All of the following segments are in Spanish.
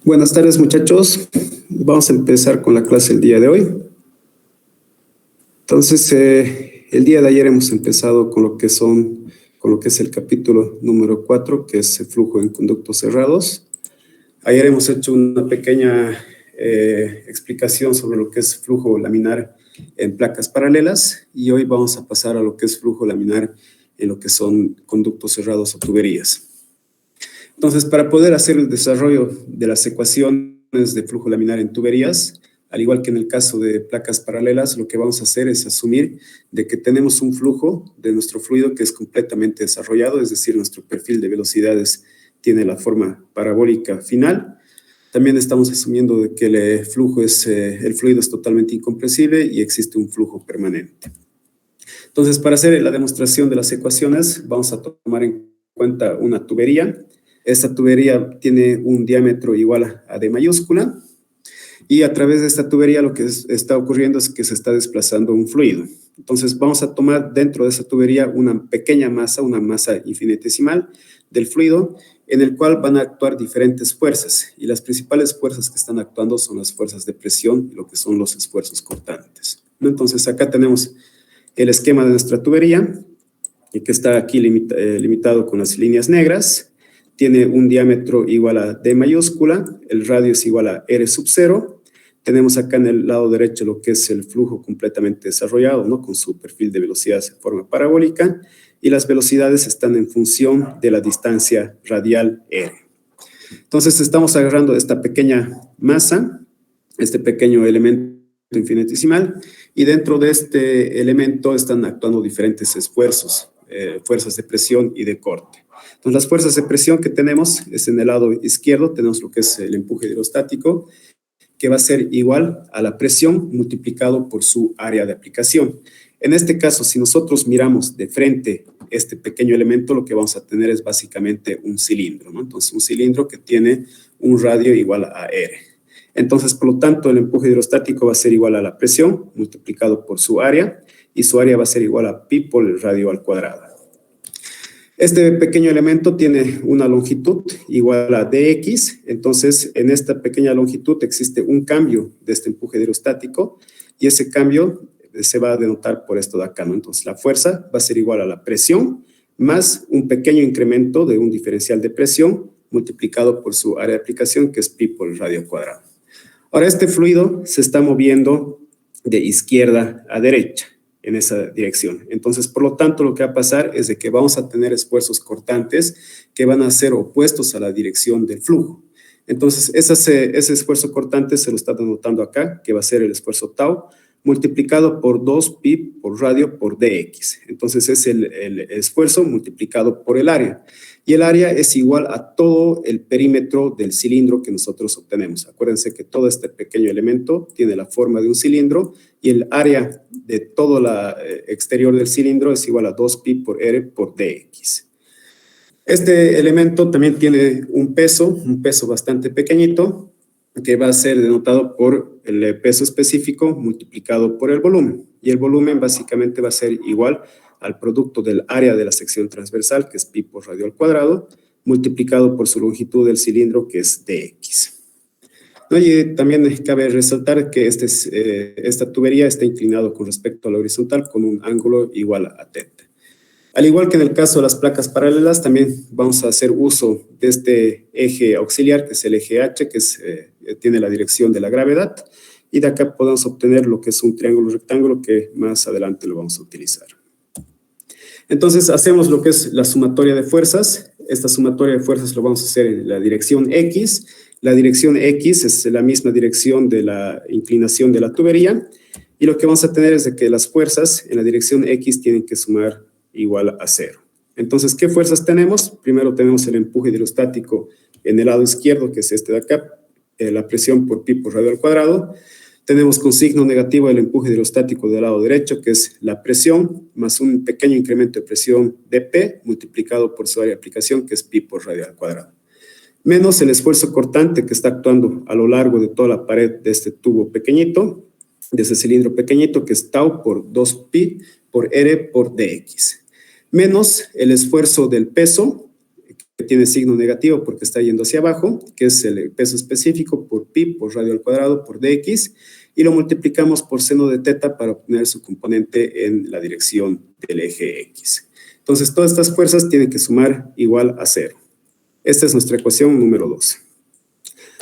Buenas tardes, muchachos. Vamos a empezar con la clase el día de hoy. Entonces, el día de ayer hemos empezado con lo que es el capítulo número 4, que es el flujo en conductos cerrados. Ayer hemos hecho una pequeña explicación sobre lo que es flujo laminar en placas paralelas y hoy vamos a pasar a lo que es flujo laminar en lo que son conductos cerrados o tuberías. Entonces, para poder hacer el desarrollo de las ecuaciones de flujo laminar en tuberías, al igual que en el caso de placas paralelas, lo que vamos a hacer es asumir de que tenemos un flujo de nuestro fluido que es completamente desarrollado, es decir, nuestro perfil de velocidades tiene la forma parabólica final. También estamos asumiendo de que el fluido es totalmente incompresible y existe un flujo permanente. Entonces, para hacer la demostración de las ecuaciones, vamos a tomar en cuenta una tubería. Esta tubería tiene un diámetro igual a D mayúscula y a través de esta tubería lo que está ocurriendo es que se está desplazando un fluido. Entonces vamos a tomar dentro de esa tubería una pequeña masa, una masa infinitesimal del fluido en el cual van a actuar diferentes fuerzas y las principales fuerzas que están actuando son las fuerzas de presión y lo que son los esfuerzos cortantes. Entonces acá tenemos el esquema de nuestra tubería y que está aquí limitado con las líneas negras. Tiene un diámetro igual a D mayúscula, el radio es igual a R sub 0. Tenemos acá en el lado derecho lo que es el flujo completamente desarrollado, ¿no? Con su perfil de velocidad en forma parabólica, y las velocidades están en función de la distancia radial R. Entonces estamos agarrando esta pequeña masa, este pequeño elemento infinitesimal, y dentro de este elemento están actuando diferentes esfuerzos, fuerzas de presión y de corte. Entonces, las fuerzas de presión que tenemos es en el lado izquierdo, tenemos lo que es el empuje hidrostático, que va a ser igual a la presión multiplicado por su área de aplicación. En este caso, si nosotros miramos de frente este pequeño elemento, lo que vamos a tener es básicamente un cilindro, ¿no? Entonces, un cilindro que tiene un radio igual a R. Entonces, por lo tanto, el empuje hidrostático va a ser igual a la presión multiplicado por su área, y su área va a ser igual a pi por el radio al cuadrado. Este pequeño elemento tiene una longitud igual a dx, entonces en esta pequeña longitud existe un cambio de este empuje hidrostático y ese cambio se va a denotar por esto de acá, ¿no? Entonces la fuerza va a ser igual a la presión más un pequeño incremento de un diferencial de presión multiplicado por su área de aplicación, que es pi por el radio cuadrado. Ahora este fluido se está moviendo de izquierda a derecha en esa dirección. Entonces, por lo tanto, lo que va a pasar es de que vamos a tener esfuerzos cortantes que van a ser opuestos a la dirección del flujo. Entonces, ese esfuerzo cortante se lo está denotando acá, que va a ser el esfuerzo tau, multiplicado por 2pi por radio por dx. Entonces, es el esfuerzo multiplicado por el área. Y el área es igual a todo el perímetro del cilindro que nosotros obtenemos. Acuérdense que todo este pequeño elemento tiene la forma de un cilindro y el área de todo el exterior del cilindro es igual a 2pi por R por dx. Este elemento también tiene un peso bastante pequeñito, que va a ser denotado por el peso específico multiplicado por el volumen. Y el volumen básicamente va a ser igual al producto del área de la sección transversal, que es pi por radio al cuadrado, multiplicado por su longitud del cilindro, que es dx. Y también cabe resaltar que esta tubería está inclinada con respecto a la horizontal con un ángulo igual a θ. Al igual que en el caso de las placas paralelas, también vamos a hacer uso de este eje auxiliar, que es el eje H, que tiene la dirección de la gravedad, y de acá podemos obtener lo que es un triángulo rectángulo que más adelante lo vamos a utilizar. Entonces, hacemos lo que es la sumatoria de fuerzas. Esta sumatoria de fuerzas lo vamos a hacer en la dirección X. La dirección X es la misma dirección de la inclinación de la tubería, y lo que vamos a tener es de que las fuerzas en la dirección X tienen que sumar igual a 0. Entonces, ¿qué fuerzas tenemos? Primero tenemos el empuje hidrostático en el lado izquierdo, que es este de acá, la presión por pi por radio al cuadrado. Tenemos con signo negativo el empuje hidrostático del lado derecho, que es la presión, más un pequeño incremento de presión dP, multiplicado por su área de aplicación, que es pi por radio al cuadrado. Menos el esfuerzo cortante que está actuando a lo largo de toda la pared de este tubo pequeñito, de ese cilindro pequeñito, que es tau por 2pi por R por dx. Menos el esfuerzo del peso, tiene signo negativo porque está yendo hacia abajo, que es el peso específico por pi por radio al cuadrado por dx, y lo multiplicamos por seno de teta para obtener su componente en la dirección del eje x. Entonces, todas estas fuerzas tienen que sumar igual a 0. Esta es nuestra ecuación número 12.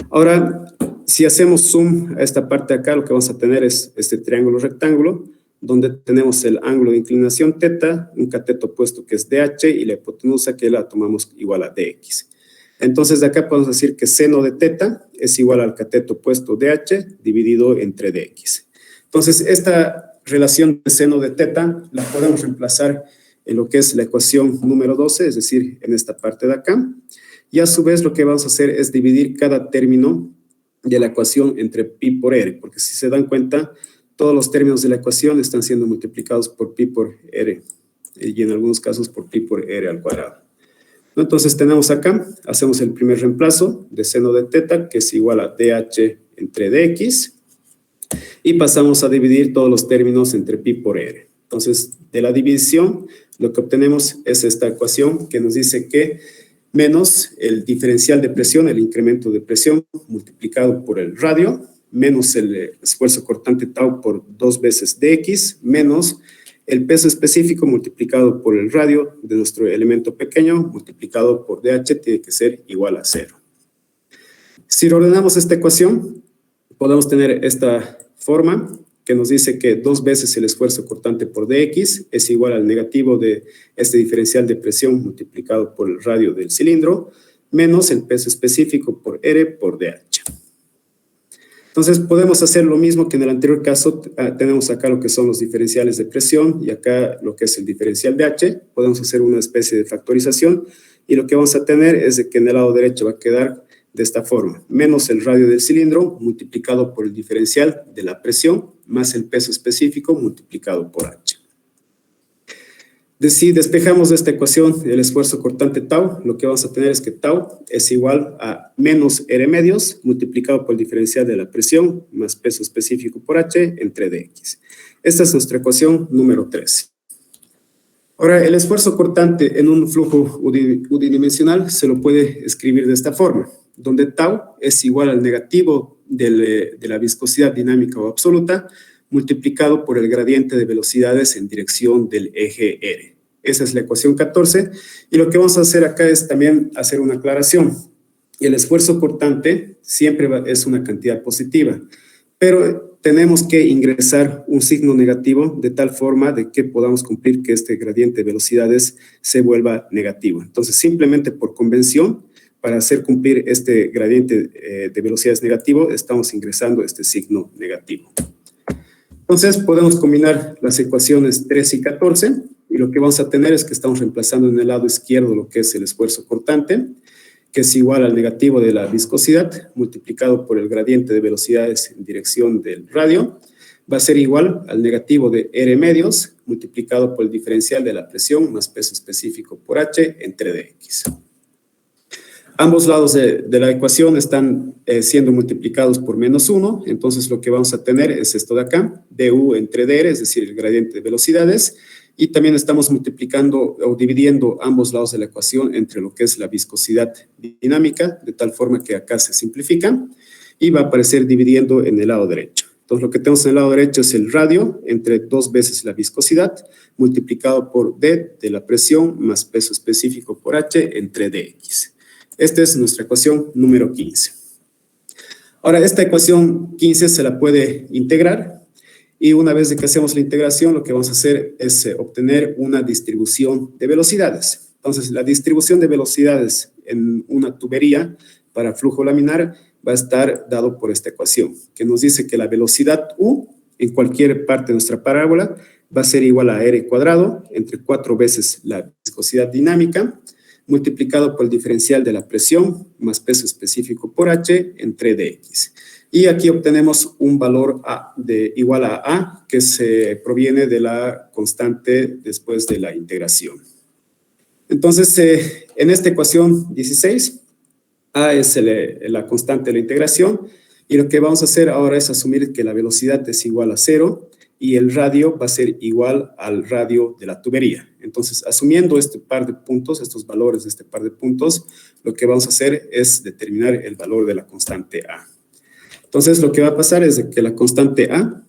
Ahora, si hacemos zoom a esta parte de acá, lo que vamos a tener es este triángulo rectángulo, donde tenemos el ángulo de inclinación teta, un cateto opuesto que es dh y la hipotenusa que la tomamos igual a dx. Entonces, de acá podemos decir que seno de teta es igual al cateto opuesto dh dividido entre dx. Entonces, esta relación de seno de teta la podemos reemplazar en lo que es la ecuación número 12, es decir, en esta parte de acá. Y a su vez lo que vamos a hacer es dividir cada término de la ecuación entre pi por r, porque si se dan cuenta, todos los términos de la ecuación están siendo multiplicados por pi por r, y en algunos casos por pi por r al cuadrado. Entonces tenemos acá, hacemos el primer reemplazo de seno de teta, que es igual a dh entre dx, y pasamos a dividir todos los términos entre pi por r. Entonces, de la división, lo que obtenemos es esta ecuación que nos dice que menos el diferencial de presión, el incremento de presión, multiplicado por el radio, menos el esfuerzo cortante tau por 2 veces dx, menos el peso específico multiplicado por el radio de nuestro elemento pequeño, multiplicado por dh, tiene que ser igual a 0. Si ordenamos esta ecuación, podemos tener esta forma que nos dice que 2 veces el esfuerzo cortante por dx es igual al negativo de este diferencial de presión multiplicado por el radio del cilindro, menos el peso específico por r por dh. Entonces, podemos hacer lo mismo que en el anterior caso. Tenemos acá lo que son los diferenciales de presión y acá lo que es el diferencial de h. Podemos hacer una especie de factorización y lo que vamos a tener es de que en el lado derecho va a quedar de esta forma, menos el radio del cilindro multiplicado por el diferencial de la presión más el peso específico multiplicado por h. Si despejamos de esta ecuación el esfuerzo cortante tau, lo que vamos a tener es que tau es igual a menos r medios multiplicado por el diferencial de la presión más peso específico por h entre dx. Esta es nuestra ecuación número 13. Ahora, el esfuerzo cortante en un flujo unidimensional se lo puede escribir de esta forma, donde tau es igual al negativo de la viscosidad dinámica o absoluta multiplicado por el gradiente de velocidades en dirección del eje R. Esa es la ecuación 14. Y lo que vamos a hacer acá es también hacer una aclaración. El esfuerzo cortante siempre es una cantidad positiva, pero tenemos que ingresar un signo negativo de tal forma de que podamos cumplir que este gradiente de velocidades se vuelva negativo. Entonces, simplemente por convención, para hacer cumplir este gradiente de velocidades negativo, estamos ingresando este signo negativo. Entonces, podemos combinar las ecuaciones 13 y 14, y lo que vamos a tener es que estamos reemplazando en el lado izquierdo lo que es el esfuerzo cortante, que es igual al negativo de la viscosidad, multiplicado por el gradiente de velocidades en dirección del radio, va a ser igual al negativo de R medios, multiplicado por el diferencial de la presión más peso específico por H entre dx. Ambos lados de la ecuación están siendo multiplicados por menos 1, entonces lo que vamos a tener es esto de acá, du entre dr, es decir, el gradiente de velocidades, y también estamos multiplicando o dividiendo ambos lados de la ecuación entre lo que es la viscosidad dinámica, de tal forma que acá se simplifica, y va a aparecer dividiendo en el lado derecho. Entonces lo que tenemos en el lado derecho es el radio entre 2 veces la viscosidad, multiplicado por d de la presión más peso específico por h entre dx. Esta es nuestra ecuación número 15. Ahora, esta ecuación 15 se la puede integrar y una vez de que hacemos la integración, lo que vamos a hacer es obtener una distribución de velocidades. Entonces, la distribución de velocidades en una tubería para flujo laminar va a estar dado por esta ecuación, que nos dice que la velocidad U en cualquier parte de nuestra parábola va a ser igual a R cuadrado entre 4 veces la viscosidad dinámica, multiplicado por el diferencial de la presión más peso específico por H entre dx. Y aquí obtenemos un valor igual a A, que se proviene de la constante después de la integración. Entonces, en esta ecuación 16, A es la constante de la integración, y lo que vamos a hacer ahora es asumir que la velocidad es igual a 0, y el radio va a ser igual al radio de la tubería. Entonces, asumiendo este par de puntos, estos valores de este par de puntos, lo que vamos a hacer es determinar el valor de la constante A. Entonces, lo que va a pasar es de que la constante A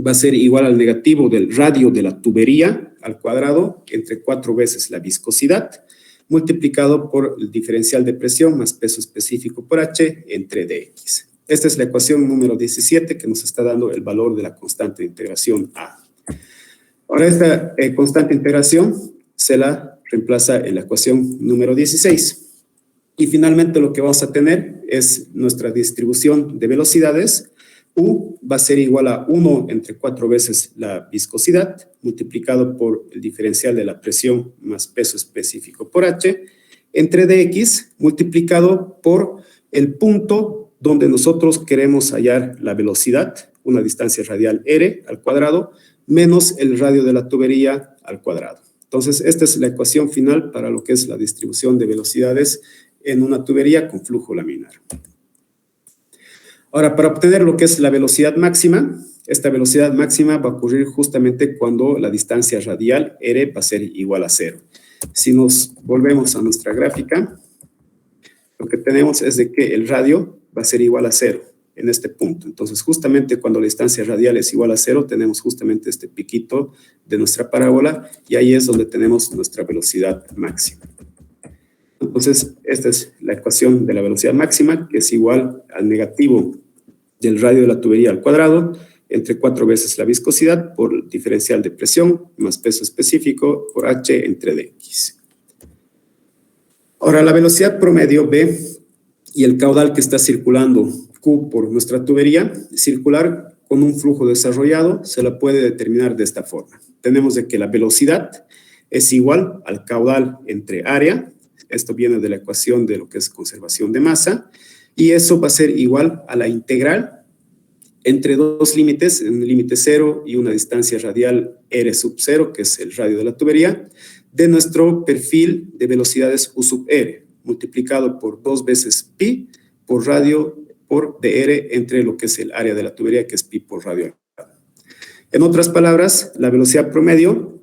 va a ser igual al negativo del radio de la tubería al cuadrado entre 4 veces la viscosidad, multiplicado por el diferencial de presión más peso específico por H entre dx. Esta es la ecuación número 17 que nos está dando el valor de la constante de integración A. Ahora esta constante de integración se la reemplaza en la ecuación número 16. Y finalmente lo que vamos a tener es nuestra distribución de velocidades. U va a ser igual a 1 entre 4 veces la viscosidad, multiplicado por el diferencial de la presión más peso específico por H, entre dx, multiplicado por el punto donde nosotros queremos hallar la velocidad, una distancia radial r al cuadrado, menos el radio de la tubería al cuadrado. Entonces, esta es la ecuación final para lo que es la distribución de velocidades en una tubería con flujo laminar. Ahora, para obtener lo que es la velocidad máxima, esta velocidad máxima va a ocurrir justamente cuando la distancia radial r va a ser igual a 0. Si nos volvemos a nuestra gráfica, lo que tenemos es de que el radio va a ser igual a 0 en este punto. Entonces, justamente cuando la distancia radial es igual a 0, tenemos justamente este piquito de nuestra parábola y ahí es donde tenemos nuestra velocidad máxima. Entonces, esta es la ecuación de la velocidad máxima, que es igual al negativo del radio de la tubería al cuadrado, entre 4 veces la viscosidad por el diferencial de presión más peso específico por H entre dx. Ahora, la velocidad promedio B y el caudal que está circulando Q por nuestra tubería circular con un flujo desarrollado se la puede determinar de esta forma. Tenemos de que la velocidad es igual al caudal entre área. Esto viene de la ecuación de lo que es conservación de masa, y eso va a ser igual a la integral entre dos límites, un límite 0 y una distancia radial r sub 0, que es el radio de la tubería, de nuestro perfil de velocidades U sub r, multiplicado por 2 veces pi por radio por dr entre lo que es el área de la tubería, que es pi por radio. En otras palabras, la velocidad promedio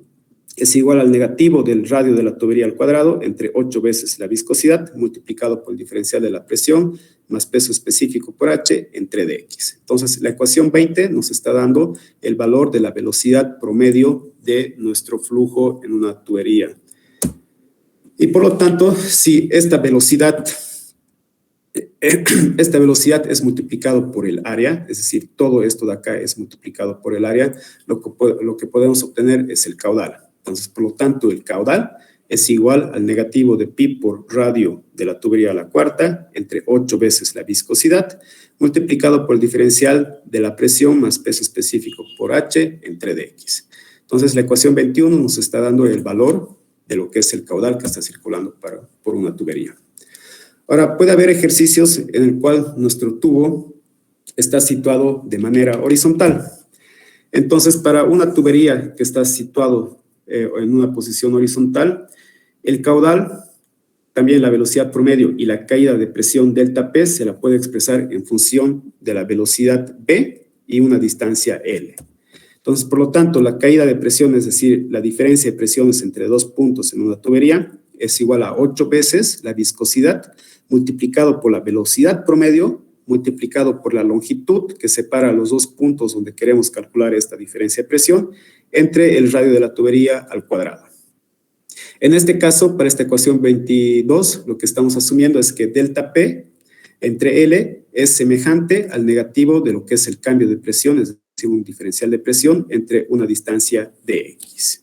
es igual al negativo del radio de la tubería al cuadrado entre 8 veces la viscosidad multiplicado por el diferencial de la presión más peso específico por H entre dx. Entonces, la ecuación 20 nos está dando el valor de la velocidad promedio de nuestro flujo en una tubería. Y por lo tanto, si esta velocidad es multiplicado por el área, es decir, todo esto de acá es multiplicado por el área, lo que podemos obtener es el caudal. Entonces, por lo tanto, el caudal es igual al negativo de pi por radio de la tubería a la cuarta entre 8 veces la viscosidad multiplicado por el diferencial de la presión más peso específico por H entre dx. Entonces, la ecuación 21 nos está dando el valor de lo que es el caudal que está circulando por una tubería. Ahora, puede haber ejercicios en el cual nuestro tubo está situado de manera horizontal. Entonces, para una tubería que está situado en una posición horizontal, el caudal, también la velocidad promedio y la caída de presión delta P se la puede expresar en función de la velocidad B y una distancia L. Entonces, por lo tanto, la caída de presión, es decir, la diferencia de presiones entre dos puntos en una tubería, es igual a 8 veces la viscosidad multiplicado por la velocidad promedio multiplicado por la longitud que separa los dos puntos donde queremos calcular esta diferencia de presión entre el radio de la tubería al cuadrado. En este caso, para esta ecuación 22, lo que estamos asumiendo es que delta P entre L es semejante al negativo de lo que es el cambio de presión, es decir, un diferencial de presión entre una distancia dx.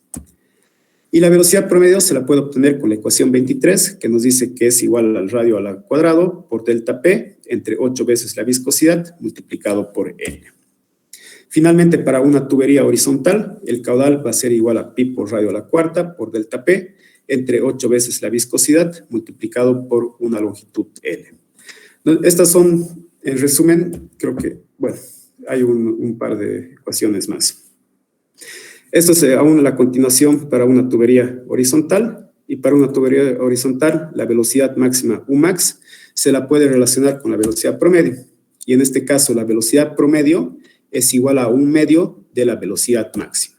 Y la velocidad promedio se la puede obtener con la ecuación 23, que nos dice que es igual al radio al cuadrado por delta P entre 8 veces la viscosidad multiplicado por L. Finalmente, para una tubería horizontal, el caudal va a ser igual a pi por radio a la cuarta por delta P entre 8 veces la viscosidad multiplicado por una longitud L. Estas son, en resumen, creo que, bueno, hay un par de ecuaciones más. Esto es aún la continuación para una tubería horizontal, y para una tubería horizontal la velocidad máxima Umax se la puede relacionar con la velocidad promedio, y en este caso la velocidad promedio es igual a 1/2 de la velocidad máxima.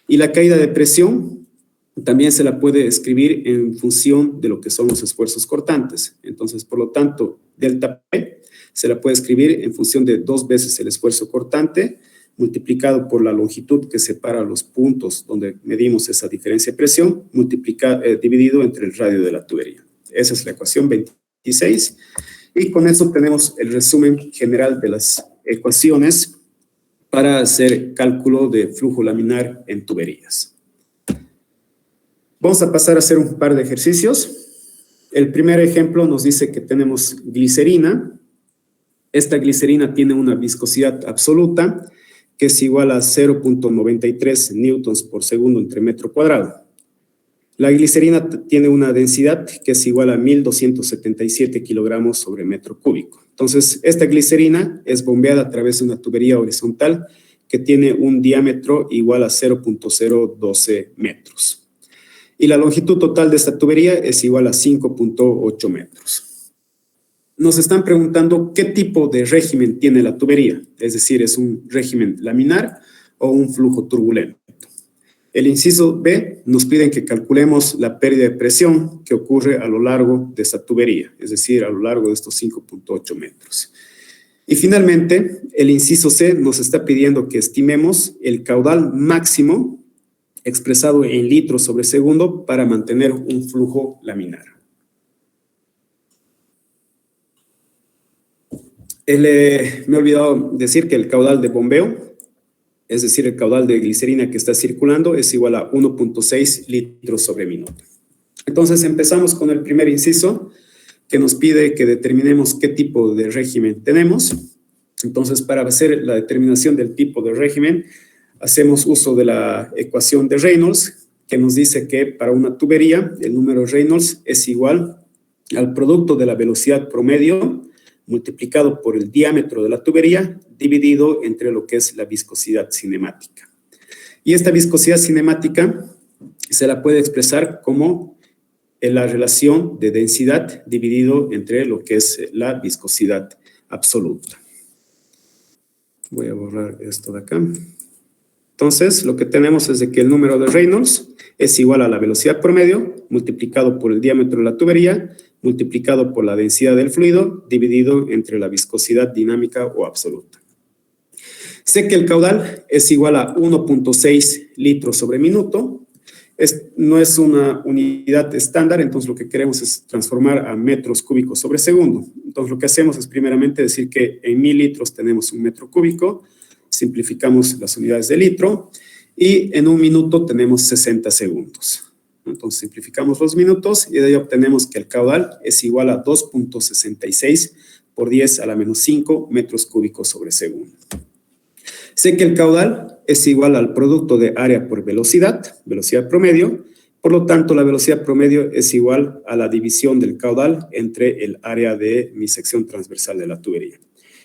Y la caída de presión también se la puede escribir en función de lo que son los esfuerzos cortantes. Entonces, por lo tanto, delta P se la puede escribir en función de 2 veces el esfuerzo cortante multiplicado por la longitud que separa los puntos donde medimos esa diferencia de presión, dividido entre el radio de la tubería. Esa es la ecuación 26. Y con eso tenemos el resumen general de las ecuaciones para hacer cálculo de flujo laminar en tuberías. Vamos a pasar a hacer un par de ejercicios. El primer ejemplo nos dice que tenemos glicerina. Esta glicerina tiene una viscosidad absoluta que es igual a 0.93 newtons por segundo entre metro cuadrado. La glicerina tiene una densidad que es igual a 1.277 kilogramos sobre metro cúbico. Entonces, esta glicerina es bombeada a través de una tubería horizontal que tiene un diámetro igual a 0.012 metros. Y la longitud total de esta tubería es igual a 5.8 metros. Nos están preguntando qué tipo de régimen tiene la tubería, es decir, ¿es un régimen laminar o un flujo turbulento? El inciso B nos piden que calculemos la pérdida de presión que ocurre a lo largo de esta tubería, es decir, a lo largo de estos 5.8 metros. Y finalmente, el inciso C nos está pidiendo que estimemos el caudal máximo expresado en litros sobre segundo para mantener un flujo laminar. Me he olvidado decir que el caudal de bombeo, es decir, el caudal de glicerina que está circulando, es igual a 1.6 litros sobre minuto. Entonces, empezamos con el primer inciso, que nos pide que determinemos qué tipo de régimen tenemos. Entonces, para hacer la determinación del tipo de régimen, hacemos uso de la ecuación de Reynolds, que nos dice que para una tubería, el número de Reynolds es igual al producto de la velocidad promedio multiplicado por el diámetro de la tubería, dividido entre lo que es la viscosidad cinemática. Y esta viscosidad cinemática se la puede expresar como la relación de densidad dividido entre lo que es la viscosidad absoluta. Voy a borrar esto de acá. Entonces, lo que tenemos es de que el número de Reynolds es igual a la velocidad promedio multiplicado por el diámetro de la tubería multiplicado por la densidad del fluido dividido entre la viscosidad dinámica o absoluta. Sé que el caudal es igual a 1.6 litros sobre minuto. No es una unidad estándar, entonces lo que queremos es transformar a metros cúbicos sobre segundo. Entonces lo que hacemos es primeramente decir que en 1000 litros tenemos un metro cúbico, simplificamos las unidades de litro y en un minuto tenemos 60 segundos. Entonces simplificamos los minutos y de ahí obtenemos que el caudal es igual a 2.66 por 10 a la menos 5 metros cúbicos sobre segundo. Sé que el caudal es igual al producto de área por velocidad, velocidad promedio, por lo tanto la velocidad promedio es igual a la división del caudal entre el área de mi sección transversal de la tubería.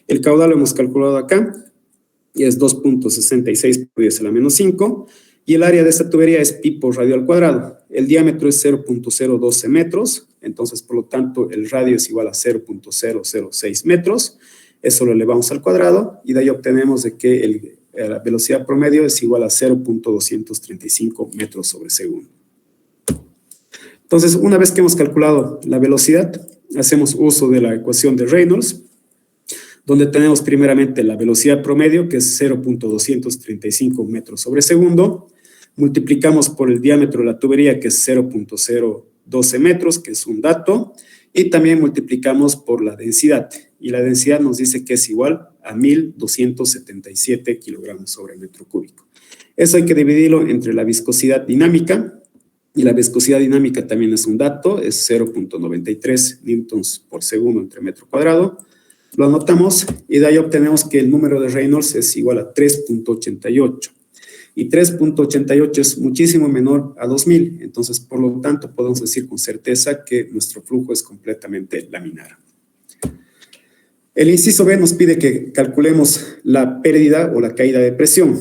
El caudal lo hemos calculado acá y es 2.66 por 10 a la menos 5. Y el área de esta tubería es pi por radio al cuadrado. El diámetro es 0.012 metros, entonces por lo tanto el radio es igual a 0.006 metros. Eso lo elevamos al cuadrado y de ahí obtenemos de que la velocidad promedio es igual a 0.235 metros sobre segundo. Entonces, una vez que hemos calculado la velocidad, hacemos uso de la ecuación de Reynolds, donde tenemos primeramente la velocidad promedio, que es 0.235 metros sobre segundo, multiplicamos por el diámetro de la tubería, que es 0.012 metros, que es un dato, y también multiplicamos por la densidad, y la densidad nos dice que es igual a 1.277 kilogramos sobre metro cúbico. Eso hay que dividirlo entre la viscosidad dinámica, y la viscosidad dinámica también es un dato, es 0.93 newtons por segundo entre metro cuadrado. Lo anotamos y de ahí obtenemos que el número de Reynolds es igual a 3.88. Y 3.88 es muchísimo menor a 2000. Entonces, por lo tanto, podemos decir con certeza que nuestro flujo es completamente laminar. El inciso B nos pide que calculemos la pérdida o la caída de presión.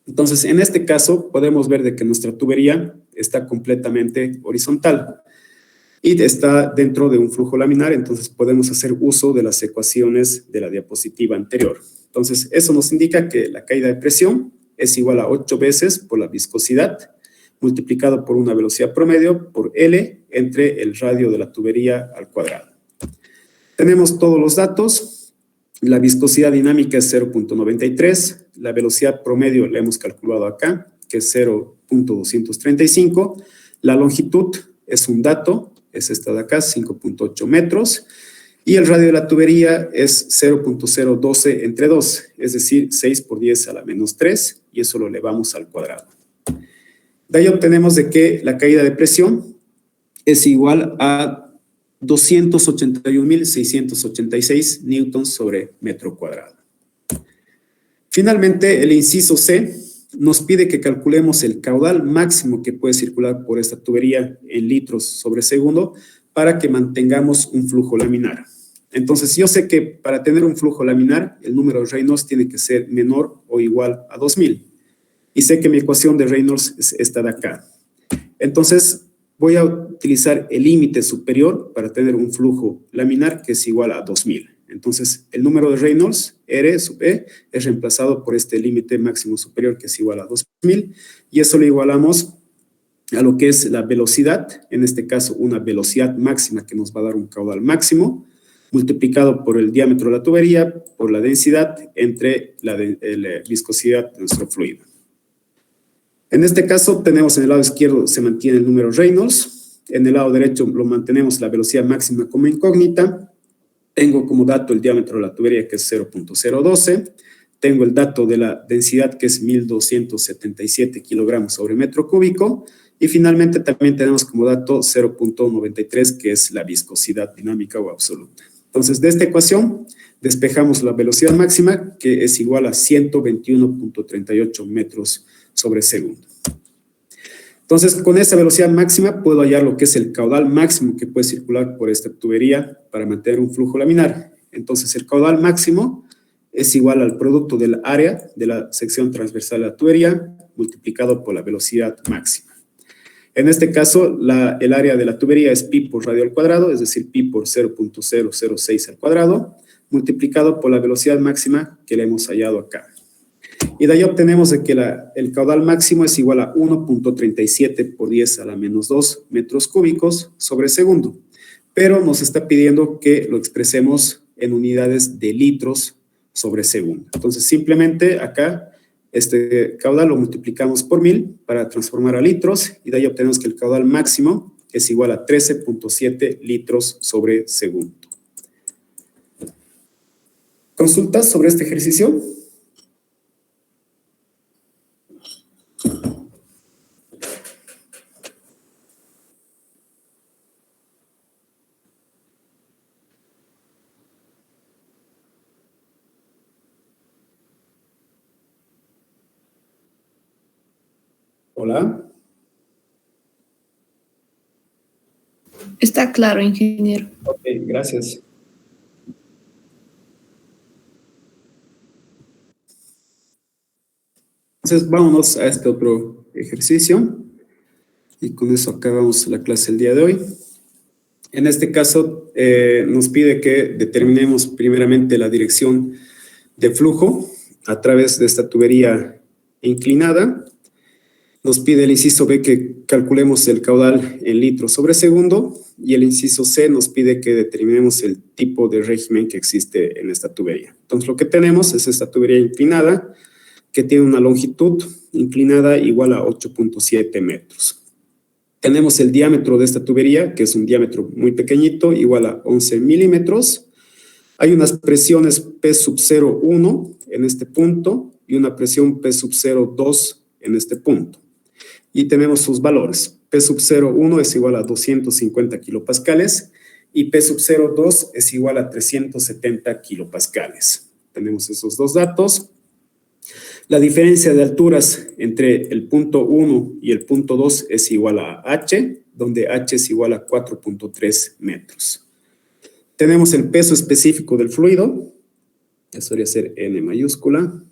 Entonces, en este caso, podemos ver de que nuestra tubería está completamente horizontal y está dentro de un flujo laminar, entonces podemos hacer uso de las ecuaciones de la diapositiva anterior. Entonces, eso nos indica que la caída de presión es igual a 8 veces por la viscosidad, multiplicado por una velocidad promedio por L entre el radio de la tubería al cuadrado. Tenemos todos los datos. La viscosidad dinámica es 0.93, la velocidad promedio la hemos calculado acá, que es 0.235, la longitud es un dato, es esta de acá, 5.8 metros, y el radio de la tubería es 0.012 entre 2, es decir, 6 por 10 a la menos 3, y eso lo elevamos al cuadrado. De ahí obtenemos de que la caída de presión es igual a 281.686 newtons sobre metro cuadrado. Finalmente, el inciso C nos pide que calculemos el caudal máximo que puede circular por esta tubería en litros sobre segundo para que mantengamos un flujo laminar. Entonces, yo sé que para tener un flujo laminar, el número de Reynolds tiene que ser menor o igual a 2000. Y sé que mi ecuación de Reynolds es esta de acá. Entonces, voy a utilizar el límite superior para tener un flujo laminar que es igual a 2000. Entonces, el número de Reynolds, R sub E, es reemplazado por este límite máximo superior que es igual a 2000, y eso lo igualamos a lo que es la velocidad, en este caso una velocidad máxima que nos va a dar un caudal máximo, multiplicado por el diámetro de la tubería, por la densidad, entre la viscosidad de nuestro fluido. En este caso, tenemos en el lado izquierdo se mantiene el número Reynolds, en el lado derecho lo mantenemos la velocidad máxima como incógnita, tengo como dato el diámetro de la tubería que es 0.012, tengo el dato de la densidad que es 1277 kilogramos sobre metro cúbico, y finalmente también tenemos como dato 0.93 que es la viscosidad dinámica o absoluta. Entonces, de esta ecuación despejamos la velocidad máxima que es igual a 121.38 metros sobre segundo. Entonces, con esta velocidad máxima puedo hallar lo que es el caudal máximo que puede circular por esta tubería para mantener un flujo laminar. Entonces, el caudal máximo es igual al producto del área de la sección transversal de la tubería multiplicado por la velocidad máxima. En este caso, el área de la tubería es pi por radio al cuadrado, es decir, pi por 0.006 al cuadrado, multiplicado por la velocidad máxima que le hemos hallado acá. Y de ahí obtenemos de que el caudal máximo es igual a 1.37 por 10 a la menos 2 metros cúbicos sobre segundo. Pero nos está pidiendo que lo expresemos en unidades de litros sobre segundo. Entonces, simplemente acá, este caudal lo multiplicamos por 1000 para transformar a litros, y de ahí obtenemos que el caudal máximo es igual a 13.7 litros sobre segundo. ¿Consultas sobre este ejercicio? Hola. Está claro, ingeniero. Ok, gracias. Entonces, vámonos a este otro ejercicio. Y con eso acabamos la clase el día de hoy. En este caso, nos pide que determinemos primeramente la dirección de flujo a través de esta tubería inclinada. Nos pide el inciso B que calculemos el caudal en litros sobre segundo, y el inciso C nos pide que determinemos el tipo de régimen que existe en esta tubería. Entonces, lo que tenemos es esta tubería inclinada que tiene una longitud inclinada igual a 8.7 metros. Tenemos el diámetro de esta tubería, que es un diámetro muy pequeñito, igual a 11 milímetros. Hay unas presiones P sub 0,1 en este punto y una presión P sub 0,2 en este punto. Y tenemos sus valores. P sub 0,1 es igual a 250 kilopascales y P sub 0,2 es igual a 370 kilopascales. Tenemos esos dos datos. La diferencia de alturas entre el punto 1 y el punto 2 es igual a H, donde H es igual a 4.3 metros. Tenemos el peso específico del fluido, eso debería ser N mayúscula,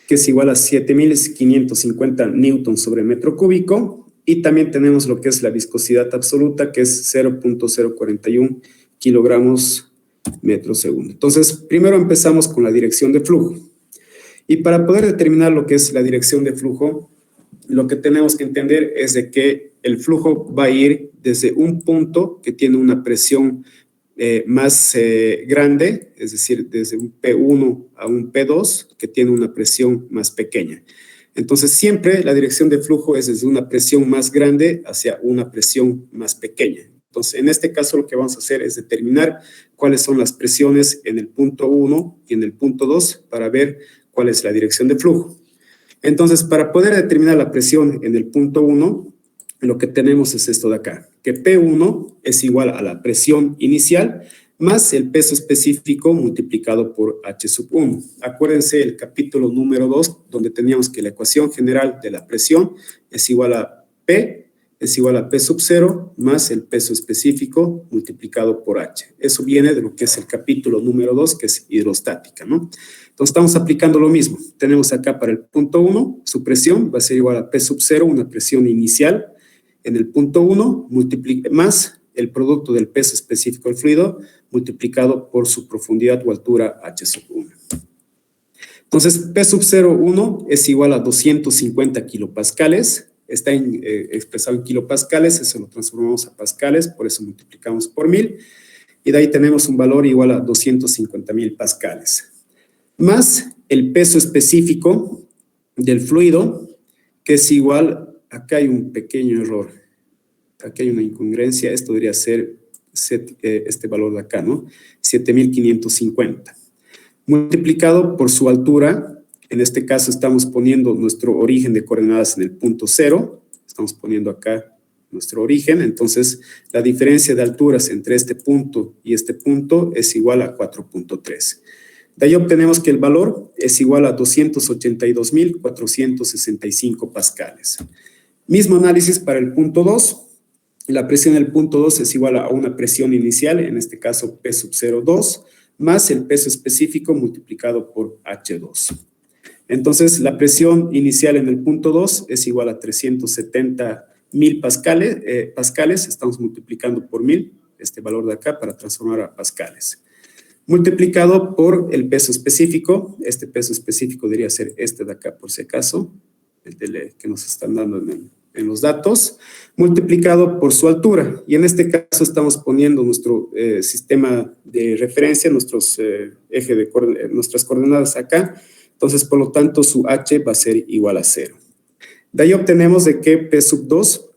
que es igual a 7.550 newtons sobre metro cúbico, y también tenemos lo que es la viscosidad absoluta, que es 0.041 kilogramos metro segundo. Entonces, primero empezamos con la dirección de flujo. Y para poder determinar lo que es la dirección de flujo, lo que tenemos que entender es de que el flujo va a ir desde un punto que tiene una presión más grande, es decir, desde un P1 a un P2, que tiene una presión más pequeña. Entonces, siempre la dirección de flujo es desde una presión más grande hacia una presión más pequeña. Entonces, en este caso, lo que vamos a hacer es determinar cuáles son las presiones en el punto 1 y en el punto 2 para ver cuál es la dirección de flujo. Entonces, para poder determinar la presión en el punto 1, lo que tenemos es esto de acá, que P1 es igual a la presión inicial más el peso específico multiplicado por H sub 1. Acuérdense el capítulo número 2, donde teníamos que la ecuación general de la presión es igual a P, es igual a P sub 0 más el peso específico multiplicado por H. Eso viene de lo que es el capítulo número 2, que es hidrostática, ¿no? Entonces, estamos aplicando lo mismo. Tenemos acá para el punto 1, su presión va a ser igual a P sub 0, una presión inicial, en el punto 1, más el producto del peso específico del fluido multiplicado por su profundidad o altura H sub 1. Entonces, P sub 0,1 es igual a 250 kilopascales. Está expresado en kilopascales, eso lo transformamos a pascales, por eso multiplicamos por 1000. Y de ahí tenemos un valor igual a 250,000 pascales. Más el peso específico del fluido, que es igual. Acá hay un pequeño error, aquí hay una incongruencia, esto debería ser este valor de acá, ¿no? 7,550. Multiplicado por su altura, en este caso estamos poniendo nuestro origen de coordenadas en el punto 0, estamos poniendo acá nuestro origen, entonces la diferencia de alturas entre este punto y este punto es igual a 4.3. De ahí obtenemos que el valor es igual a 282,465 pascales. Mismo análisis para el punto 2. La presión del punto 2 es igual a una presión inicial, en este caso P sub 0,2, más el peso específico multiplicado por H2. Entonces, la presión inicial en el punto 2 es igual a 370,000 pascales. Estamos multiplicando por 1000, este valor de acá, para transformar a pascales. Multiplicado por el peso específico. Este peso específico debería ser este de acá, por si acaso, el que nos están dando en los datos, multiplicado por su altura. Y en este caso estamos poniendo nuestro sistema de referencia, nuestras coordenadas acá. Entonces, por lo tanto, su H va a ser igual a 0. De ahí obtenemos de que P sub 2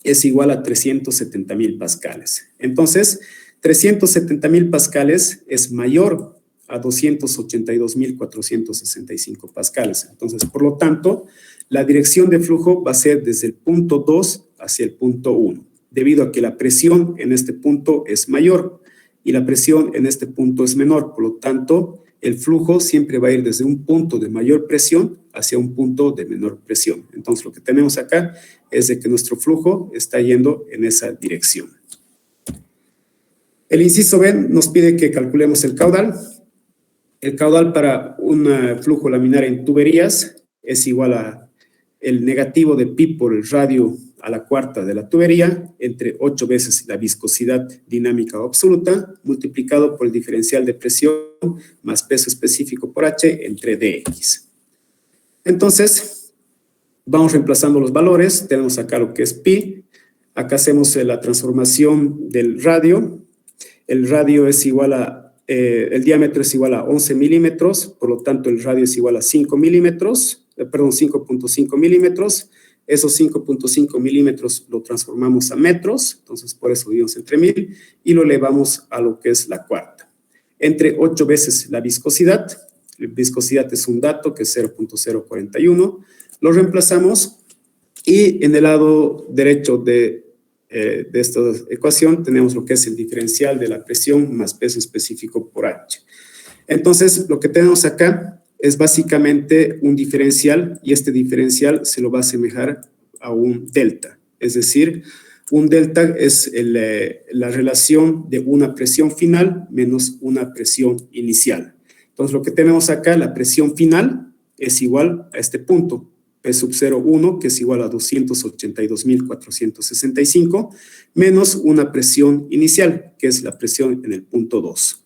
es igual a 370,000 pascales. Entonces, 370,000 pascales es mayor a 282,465 pascales. Entonces, por lo tanto, la dirección de flujo va a ser desde el punto 2 hacia el punto 1, debido a que la presión en este punto es mayor y la presión en este punto es menor. Por lo tanto, el flujo siempre va a ir desde un punto de mayor presión hacia un punto de menor presión. Entonces, lo que tenemos acá es de que nuestro flujo está yendo en esa dirección. El inciso B nos pide que calculemos el caudal. El caudal para un flujo laminar en tuberías es igual a el negativo de pi por el radio a la cuarta de la tubería entre 8 veces la viscosidad dinámica absoluta multiplicado por el diferencial de presión más peso específico por H entre dx. Entonces, vamos reemplazando los valores. Tenemos acá lo que es pi. Acá hacemos la transformación del radio. El radio es igual a el diámetro es igual a 11 milímetros, por lo tanto el radio es igual a 5 milímetros, 5.5 milímetros. Esos 5.5 milímetros lo transformamos a metros, entonces por eso dividimos entre 1000 y lo elevamos a lo que es la cuarta. Entre 8 veces la viscosidad es un dato que es 0.041, lo reemplazamos y en el lado derecho de esta ecuación tenemos lo que es el diferencial de la presión más peso específico por H. Entonces, lo que tenemos acá es básicamente un diferencial y este diferencial se lo va a asemejar a un delta. Es decir, un delta es la relación de una presión final menos una presión inicial. Entonces, lo que tenemos acá, la presión final es igual a este punto. P sub 0,1, que es igual a 282,465, menos una presión inicial, que es la presión en el punto 2,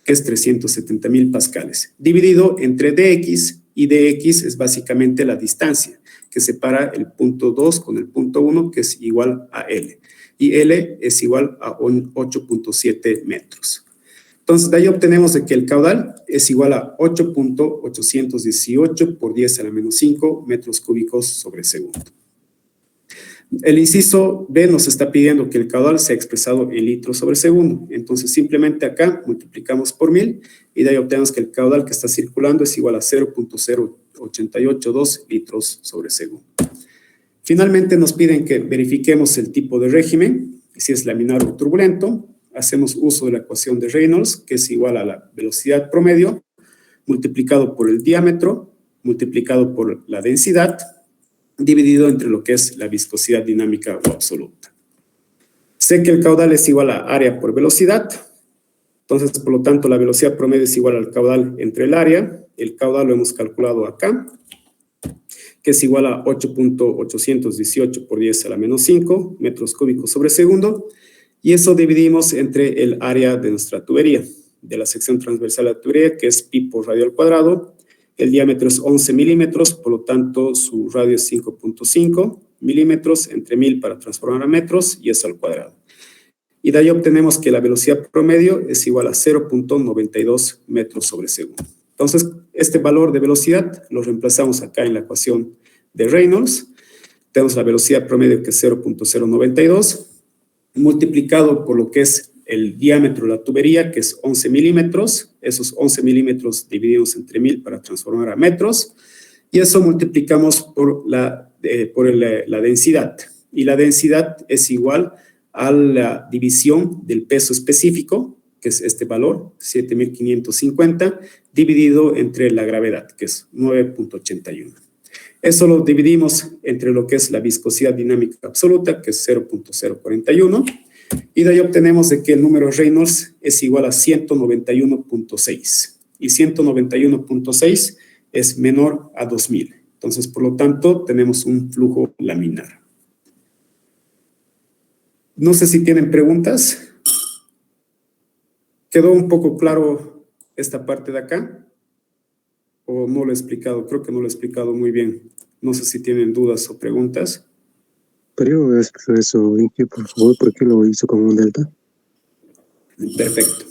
que es 370,000 pascales, dividido entre dx, y dx es básicamente la distancia que separa el punto 2 con el punto 1, que es igual a L. Y L es igual a 8.7 metros. Entonces, de ahí obtenemos de que el caudal es igual a 8.818 por 10 a la menos 5 metros cúbicos sobre segundo. El inciso B nos está pidiendo que el caudal sea expresado en litros sobre segundo. Entonces, simplemente acá multiplicamos por 1000 y de ahí obtenemos que el caudal que está circulando es igual a 0.0882 litros sobre segundo. Finalmente, nos piden que verifiquemos el tipo de régimen, si es laminar o turbulento. Hacemos uso de la ecuación de Reynolds, que es igual a la velocidad promedio, multiplicado por el diámetro, multiplicado por la densidad, dividido entre lo que es la viscosidad dinámica o absoluta. Sé que el caudal es igual a área por velocidad, entonces, por lo tanto, la velocidad promedio es igual al caudal entre el área. El caudal lo hemos calculado acá, que es igual a 8.818 por 10 a la menos 5 metros cúbicos sobre segundo, y eso dividimos entre el área de nuestra tubería, de la sección transversal de la tubería, que es pi por radio al cuadrado. El diámetro es 11 milímetros, por lo tanto, su radio es 5.5 milímetros entre 1000 para transformar a metros, y eso al cuadrado. Y de ahí obtenemos que la velocidad promedio es igual a 0.92 metros sobre segundo. Entonces, este valor de velocidad lo reemplazamos acá en la ecuación de Reynolds. Tenemos la velocidad promedio que es 0.092, multiplicado por lo que es el diámetro de la tubería, que es 11 milímetros. Esos 11 milímetros dividimos entre 1000 para transformar a metros. Y eso multiplicamos por la densidad. Y la densidad es igual a la división del peso específico, que es este valor, 7.550, dividido entre la gravedad, que es 9.81. Eso lo dividimos entre lo que es la viscosidad dinámica absoluta, que es 0.041, y de ahí obtenemos de que el número Reynolds es igual a 191.6, y 191.6 es menor a 2000. Entonces, por lo tanto, tenemos un flujo laminar. No sé si tienen preguntas. ¿Quedó un poco claro esta parte de acá? ¿O no lo he explicado? Creo que no lo he explicado muy bien. No sé si tienen dudas o preguntas. Pero eso, Inge, por favor, ¿por qué lo hizo como un delta? Perfecto.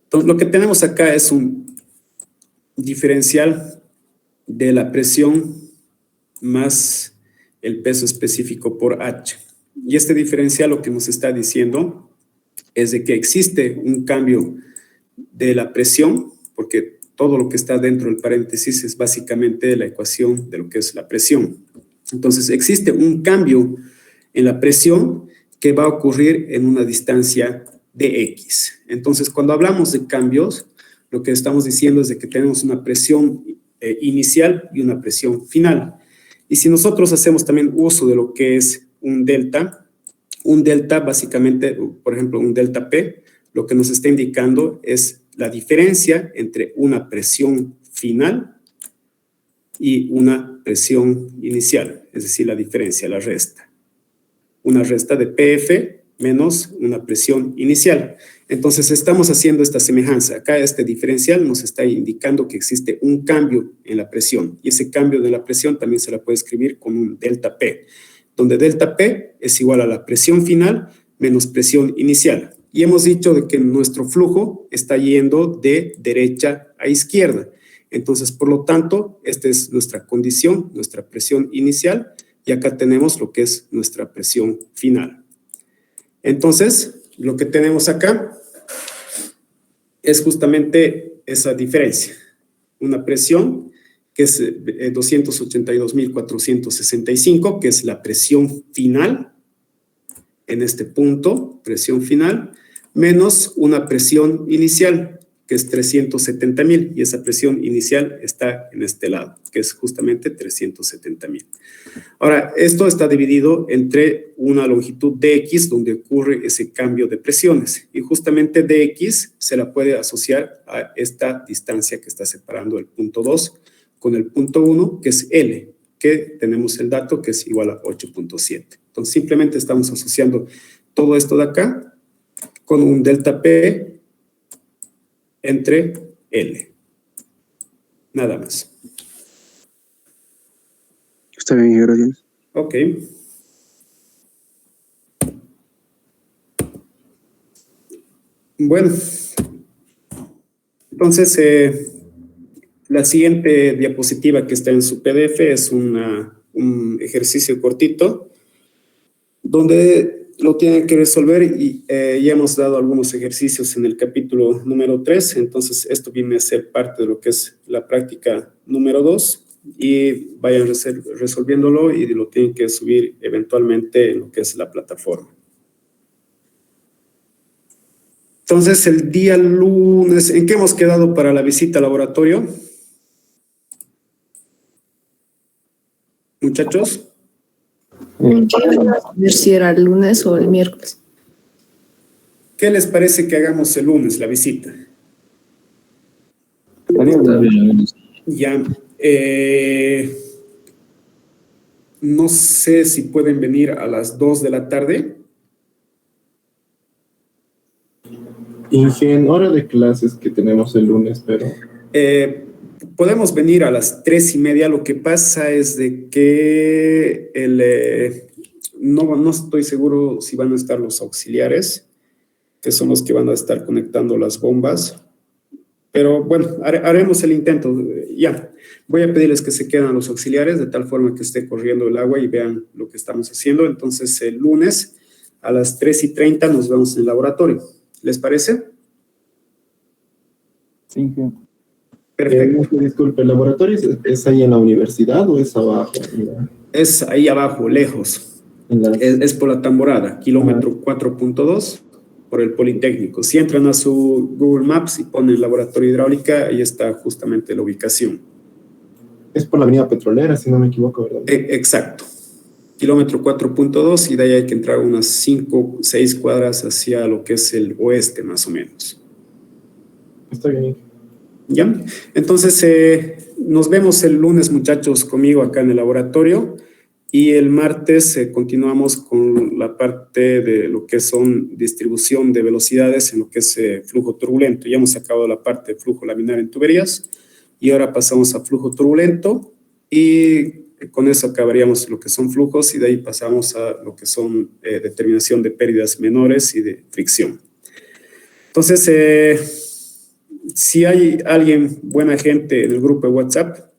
Entonces, lo que tenemos acá es un diferencial de la presión más el peso específico por H. Y este diferencial lo que nos está diciendo es de que existe un cambio de la presión, porque todo lo que está dentro del paréntesis es básicamente la ecuación de lo que es la presión. Entonces, existe un cambio en la presión que va a ocurrir en una distancia de X. Entonces, cuando hablamos de cambios, lo que estamos diciendo es de que tenemos una presión inicial y una presión final. Y si nosotros hacemos también uso de lo que es un delta básicamente, por ejemplo, un delta P, lo que nos está indicando es la diferencia entre una presión final y una presión inicial, es decir, la diferencia, la resta. Una resta de PF menos una presión inicial. Entonces, estamos haciendo esta semejanza. Acá este diferencial nos está indicando que existe un cambio en la presión, y ese cambio de la presión también se la puede escribir con un delta P, donde delta P es igual a la presión final menos presión inicial. Y hemos dicho de que nuestro flujo está yendo de derecha a izquierda. Entonces, por lo tanto, esta es nuestra condición, nuestra presión inicial, y acá tenemos lo que es nuestra presión final. Entonces, lo que tenemos acá es justamente esa diferencia. Una presión que es 282.465, que es la presión final en este punto, presión final, menos una presión inicial, que es 370.000, y esa presión inicial está en este lado, que es justamente 370.000. Ahora, esto está dividido entre una longitud dx, donde ocurre ese cambio de presiones, y justamente dx se la puede asociar a esta distancia que está separando el punto 2 con el punto 1, que es L, que tenemos el dato que es igual a 8.7. Entonces, simplemente estamos asociando todo esto de acá con un delta P entre L. Nada más. Está bien, gracias. Ok. Bueno, entonces la siguiente diapositiva que está en su PDF es un ejercicio cortito donde lo tienen que resolver y ya hemos dado algunos ejercicios en el capítulo número 3, entonces esto viene a ser parte de lo que es la práctica número 2 y vayan resolviéndolo y lo tienen que subir eventualmente en lo que es la plataforma. Entonces, el día lunes, ¿en qué hemos quedado para la visita al laboratorio? Muchachos. Ver si era el lunes o el miércoles. ¿Qué les parece que hagamos el lunes, la visita? Está bien. Ya. No sé si pueden venir a las 2 de la tarde. En hora de clases que tenemos el lunes, pero... Podemos venir a las 3:30. Lo que pasa es de que no estoy seguro si van a estar los auxiliares, que son los que van a estar conectando las bombas. Pero bueno, haremos el intento. Ya, voy a pedirles que se queden a los auxiliares de tal forma que esté corriendo el agua y vean lo que estamos haciendo. Entonces, el lunes a las 3:30 nos vemos en el laboratorio. ¿Les parece? Sí. Perfecto. Disculpe, ¿el laboratorio es ahí en la universidad o es abajo? Es ahí abajo, lejos. Es por la Tamborada, kilómetro 4.2, por el Politécnico. Si entran a su Google Maps y ponen laboratorio hidráulica, ahí está justamente la ubicación. Es por la avenida Petrolera, si no me equivoco, ¿verdad? Exacto. Kilómetro 4.2 y de ahí hay que entrar unas 5, 6 cuadras hacia lo que es el oeste, más o menos. Está bien. ¿Ya? Entonces, nos vemos el lunes, muchachos, conmigo acá en el laboratorio. Y el martes continuamos con la parte de lo que son distribución de velocidades en lo que es flujo turbulento. Ya hemos acabado la parte de flujo laminar en tuberías y ahora pasamos a flujo turbulento y con eso acabaríamos lo que son flujos y de ahí pasamos a lo que son determinación de pérdidas menores y de fricción. Entonces, si hay alguien, buena gente en el grupo de WhatsApp,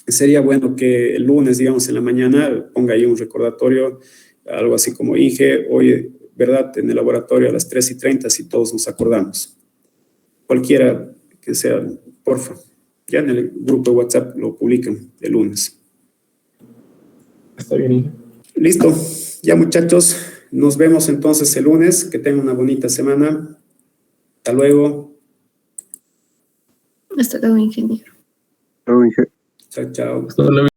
sería bueno que el lunes, digamos, en la mañana, ponga ahí un recordatorio, algo así como Inge, hoy, ¿verdad?, en el laboratorio a las 3:30, si todos nos acordamos. Cualquiera que sea, porfa. Ya en el grupo de WhatsApp lo publican el lunes. Está bien, Inge. Listo. Ya, muchachos, nos vemos entonces el lunes. Que tengan una bonita semana. Hasta luego. Hasta luego, ingeniero. Luego dije, Chao, chao. Hasta luego.